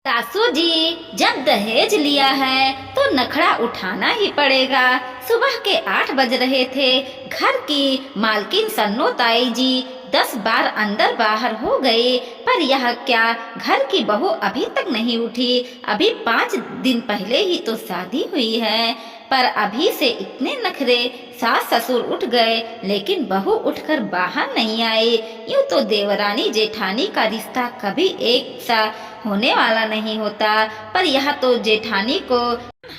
सासू जी, जब दहेज लिया है तो नखरा उठाना ही पड़ेगा। सुबह के 8 बज रहे थे। घर की मालकिन सन्नो ताई जी 10 बार अंदर बाहर हो गए, पर यह क्या, घर की बहू अभी तक नहीं उठी। अभी 5 दिन पहले ही तो शादी हुई है, पर अभी से इतने नखरे। सास ससुर उठ गए लेकिन बहू उठकर बाहर नहीं आई। यूं तो देवरानी जेठानी का रिश्ता कभी एक सा होने वाला नहीं होता, पर यह तो जेठानी को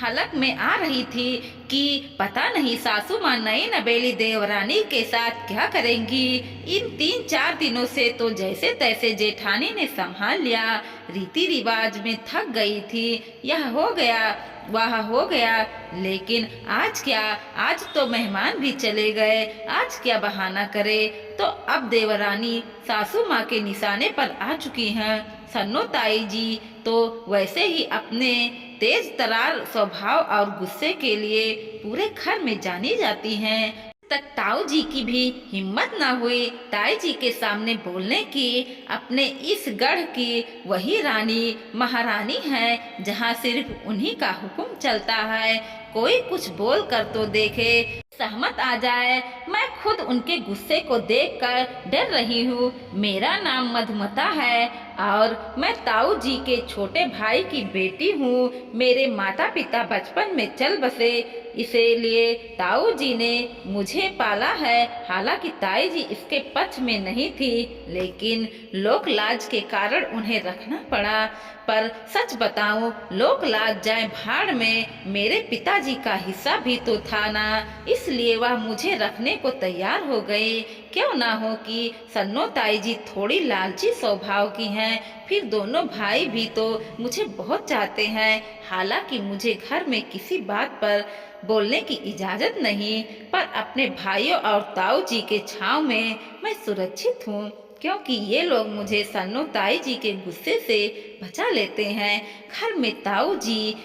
हलक में आ रही थी कि पता नहीं सासू माँ नई नबेली देवरानी के साथ क्या करेंगी। इन 3-4 दिनों से तो जैसे तैसे जेठानी ने संभाल लिया। रीति रिवाज में थक गई थी। यह हो गया, वह हो गया, लेकिन आज क्या, आज तो मेहमान भी चले गए। आज क्या बहाना करे। तो अब देवरानी सासू माँ के निशाने पर आ चुकी हैं। सन्नो ताई जी तो वैसे ही अपने तेज तरार स्वभाव और गुस्से के लिए पूरे घर में जानी जाती हैं। तक ताऊ जी की भी हिम्मत न हुई ताई जी के सामने बोलने की। अपने इस गढ़ की वही रानी महारानी है जहाँ सिर्फ उन्हीं का हुक्म चलता है। कोई कुछ बोल कर तो देखे, सहमत आ जाए। मैं खुद उनके गुस्से को देखकर डर रही हूँ। मेरा नाम मधुमता है और मैं ताऊ जी के छोटे भाई की बेटी हूँ। मेरे माता पिता बचपन में चल बसे, इसीलिए ताऊ जी ने मुझे पाला है। हालांकि ताई जी इसके पक्ष में नहीं थी, लेकिन लोक लाज के कारण उन्हें रखना पड़ा। पर सच बताऊं, लोक लाज जाए भाड़ में, मेरे पिताजी का हिस्सा भी तो था ना, इसलिए वह मुझे रखने को तैयार हो गए। क्यों ना हो कि सन्नो ताई जी थोड़ी लालची स्वभाव की हैं। फिर दोनों भाई भी तो मुझे बहुत चाहते हैं। हालांकि मुझे घर में किसी बात पर बोलने की इजाजत नहीं, पर अपने भाइयों और ताऊ जी के छांव में मैं सुरक्षित हूँ, क्योंकि ये लोग मुझे सन्नो ताई जी के गुस्से से बचा लेते हैं। घर में ताऊ जी,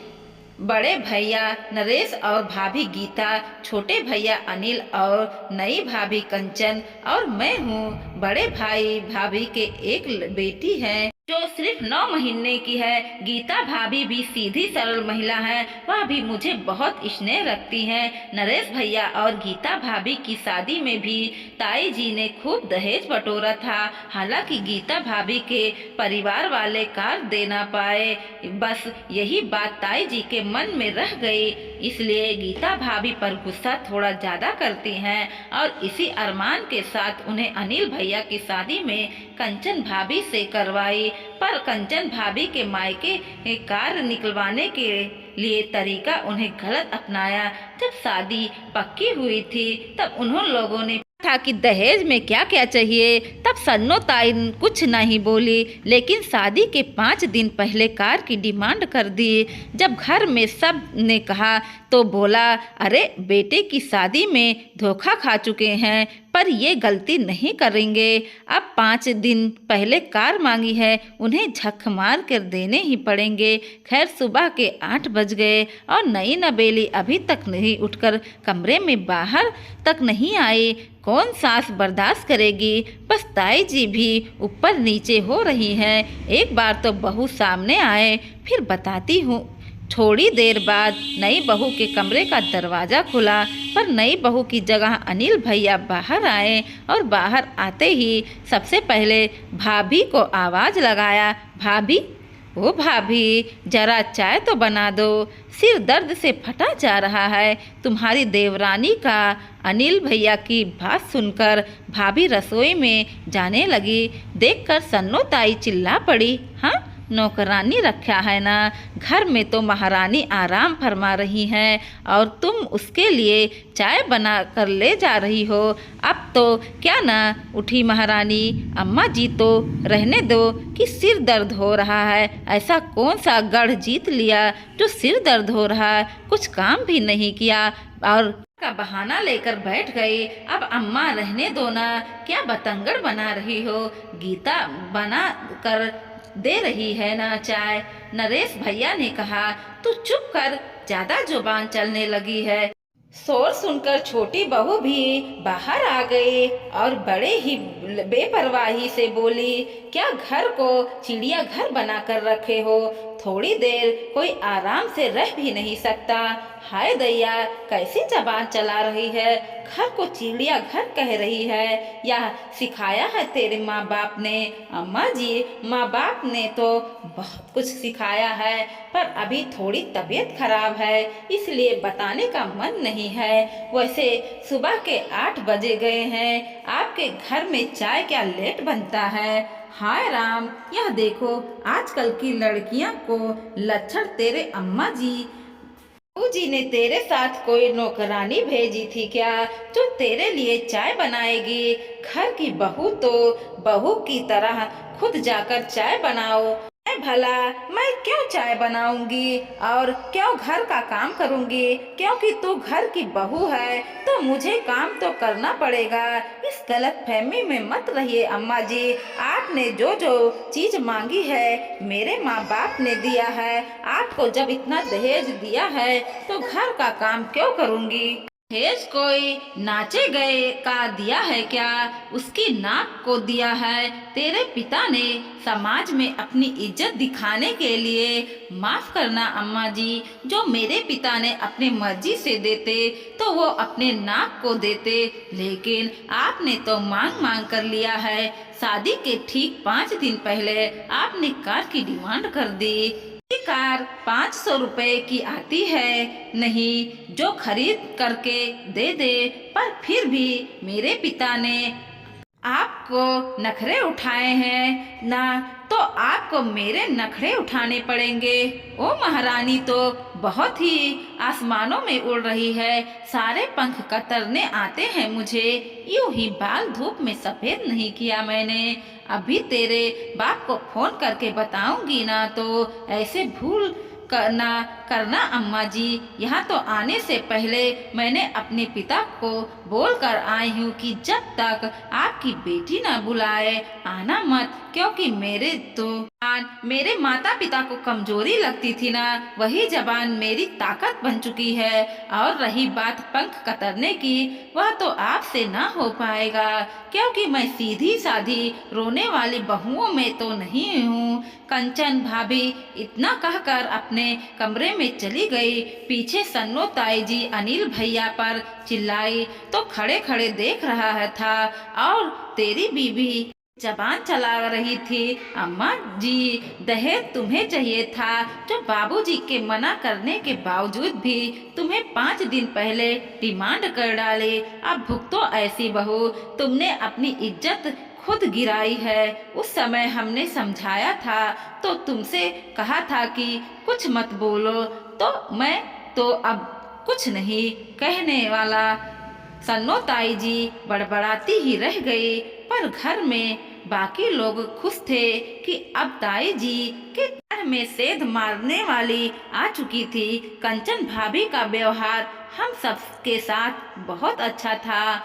बड़े भैया नरेश और भाभी गीता, छोटे भैया अनिल और नई भाभी कंचन और मैं हूँ। बड़े भाई भाभी के एक बेटी है जो सिर्फ 9 महीने की है। गीता भाभी भी सीधी सरल महिला है, वह भी मुझे बहुत स्नेह रखती हैं। नरेश भैया और गीता भाभी की शादी में भी ताई जी ने खूब दहेज बटोरा था। हालांकि गीता भाभी के परिवार वाले कार दे ना पाए, बस यही बात ताई जी के मन में रह गई। इसलिए गीता भाभी पर गुस्सा थोड़ा ज्यादा करती हैं और इसी अरमान के साथ उन्हें अनिल भैया की शादी में कंचन भाभी से करवाई। पर कंचन भाभी के मायके कार निकलवाने के लिए तरीका उन्हें गलत अपनाया। जब शादी पक्की हुई थी तब उन्होंने लोगों ने था कि दहेज में क्या क्या चाहिए। तब सन्नो ताई कुछ नहीं बोली, लेकिन शादी के 5 दिन पहले कार की डिमांड कर दी। जब घर में सब ने कहा तो बोला, अरे बेटे की शादी में धोखा खा चुके हैं, पर ये गलती नहीं करेंगे। अब 5 दिन पहले कार मांगी है, उन्हें झक मार कर देने ही पड़ेंगे। खैर सुबह के 8 बज गए और नई नबेली अभी तक नहीं उठकर कमरे में बाहर तक नहीं आई। कौन सास बर्दाश्त करेगी। बस ताई जी भी ऊपर नीचे हो रही हैं। एक बार तो बहू सामने आए, फिर बताती हूँ। थोड़ी देर बाद नई बहू के कमरे का दरवाज़ा खुला, पर नई बहू की जगह अनिल भैया बाहर आए और बाहर आते ही सबसे पहले भाभी को आवाज़ लगाया, भाभी, ओ भाभी, जरा चाय तो बना दो, सिर दर्द से फटा जा रहा है। तुम्हारी देवरानी का। अनिल भैया की बात सुनकर भाभी रसोई में जाने लगी। देखकर सन्नो ताई चिल्ला पड़ी, हाँ, नौकरानी रखा है ना, घर में तो महारानी आराम फरमा रही हैं और तुम उसके लिए चाय बना कर ले जा रही हो। अब तो क्या ना उठी महारानी। अम्मा जी तो रहने दो कि सिर दर्द हो रहा है। ऐसा कौन सा गढ़ जीत लिया जो सिर दर्द हो रहा है। कुछ काम भी नहीं किया और का बहाना लेकर बैठ गई। अब अम्मा रहने दो ना, क्या बतंगड़ बना रही हो। गीता बना कर दे रही है ना चाय। नरेश भैया ने कहा, तू चुप कर, ज्यादा जुबान चलने लगी है। शोर सुनकर छोटी बहू भी बाहर आ गई और बड़े ही बेपरवाही से बोली, क्या घर को चिड़िया घर बनाकर रखे हो। थोड़ी देर कोई आराम से रह भी नहीं सकता। हाय दैया, कैसी जबान चला रही है, घर को चिड़िया घर कह रही है। यह सिखाया है तेरे माँ बाप ने? अम्मा जी, माँ बाप ने तो बहुत कुछ सिखाया है, पर अभी थोड़ी तबीयत खराब है, इसलिए बताने का मन नहीं है। वैसे सुबह के 8 बजे गए हैं, आपके घर में चाय क्या लेट बनता है? हाय राम, यह देखो, आजकल की लड़कियां को लक्षण तेरे अम्मा जी जी ने तेरे साथ कोई नौकरानी भेजी थी क्या, जो तेरे लिए चाय बनाएगी? घर की बहू तो बहू की तरह खुद जाकर चाय बनाओ। मैं भला, मैं क्यों चाय बनाऊंगी और क्यों घर का काम करूंगी? क्योंकि तू घर की बहू है तो मुझे काम तो करना पड़ेगा। इस गलत फहमी में मत रहिए अम्मा जी। आपने जो जो चीज मांगी है मेरे माँ बाप ने दिया है। आपको जब इतना दहेज दिया है तो घर का काम क्यों करूंगी? दहेज कोई नाचे गए का दिया है क्या? उसकी नाक को दिया है तेरे पिता ने समाज में अपनी इज्जत दिखाने के लिए। माफ करना अम्मा जी, जो मेरे पिता ने अपनी मर्जी से देते तो वो अपने नाक को देते, लेकिन आपने तो मांग मांग कर लिया है। शादी के ठीक 5 दिन पहले आपने कार की डिमांड कर दी। ये कार 500 रुपए की आती है, नहीं जो खरीद करके दे दे। पर फिर भी मेरे पिता ने आपको नखरे उठाए हैं ना, तो आपको मेरे नखरे उठाने पड़ेंगे। ओ महारानी तो बहुत ही आसमानों में उड़ रही है, सारे पंख कतरने आते हैं मुझे। यूं ही बाल धूप में सफेद नहीं किया मैंने। अभी तेरे बाप को फोन करके बताऊंगी ना, तो ऐसे भूल करना करना अम्मा जी। यहाँ तो आने से पहले मैंने अपने पिता को बोल कर आई हूँ कि जब तक आपकी बेटी न बुलाए आना मत, क्योंकि मेरे माता पिता को कमजोरी लगती थी ना, वही जबान मेरी ताकत बन चुकी है। और रही बात पंख कतरने की, वह तो आपसे ना हो पाएगा, क्योंकि मैं सीधी साधी रोने वाली बहुओं में तो नहीं हूँ। कंचन भाभी इतना कहकर अपने कमरे में चली गई। पीछे सन्नो ताई जी अनिल भैया पर चिल्लाई तो खड़े खड़े देख रहा था, और तेरी बीवी जबान चला रही थी। अम्मा जी, दहेज तुम्हें चाहिए था, जो बाबूजी के मना करने के बावजूद भी तुम्हें 5 दिन पहले डिमांड कर डाले। अब भुगतो ऐसी बहू, तुमने अपनी इज्जत खुद गिराई है। उस समय हमने समझाया था तो तुमसे कहा था कि कुछ मत बोलो, तो मैं तो अब कुछ नहीं कहने वाला। सन्नो ताई जी बड़बड़ाती ही रह गई, पर घर में बाकी लोग खुश थे कि अब ताई जी के घर में सेध मारने वाली आ चुकी थी। कंचन भाभी का व्यवहार हम सब के साथ बहुत अच्छा था,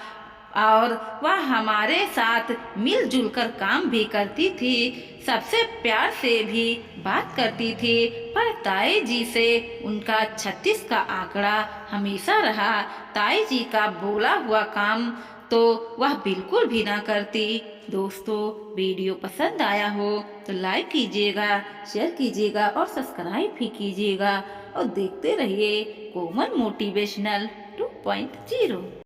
और वह हमारे साथ मिलजुल कर काम भी करती थी, सबसे प्यार से भी बात करती थी। पर ताई जी से उनका 36 का आंकड़ा हमेशा रहा। ताई जी का बोला हुआ काम तो वह बिल्कुल भी ना करती। दोस्तों, वीडियो पसंद आया हो तो लाइक कीजिएगा, शेयर कीजिएगा और सब्सक्राइब भी कीजिएगा, और देखते रहिए कोमल मोटिवेशनल 2.0।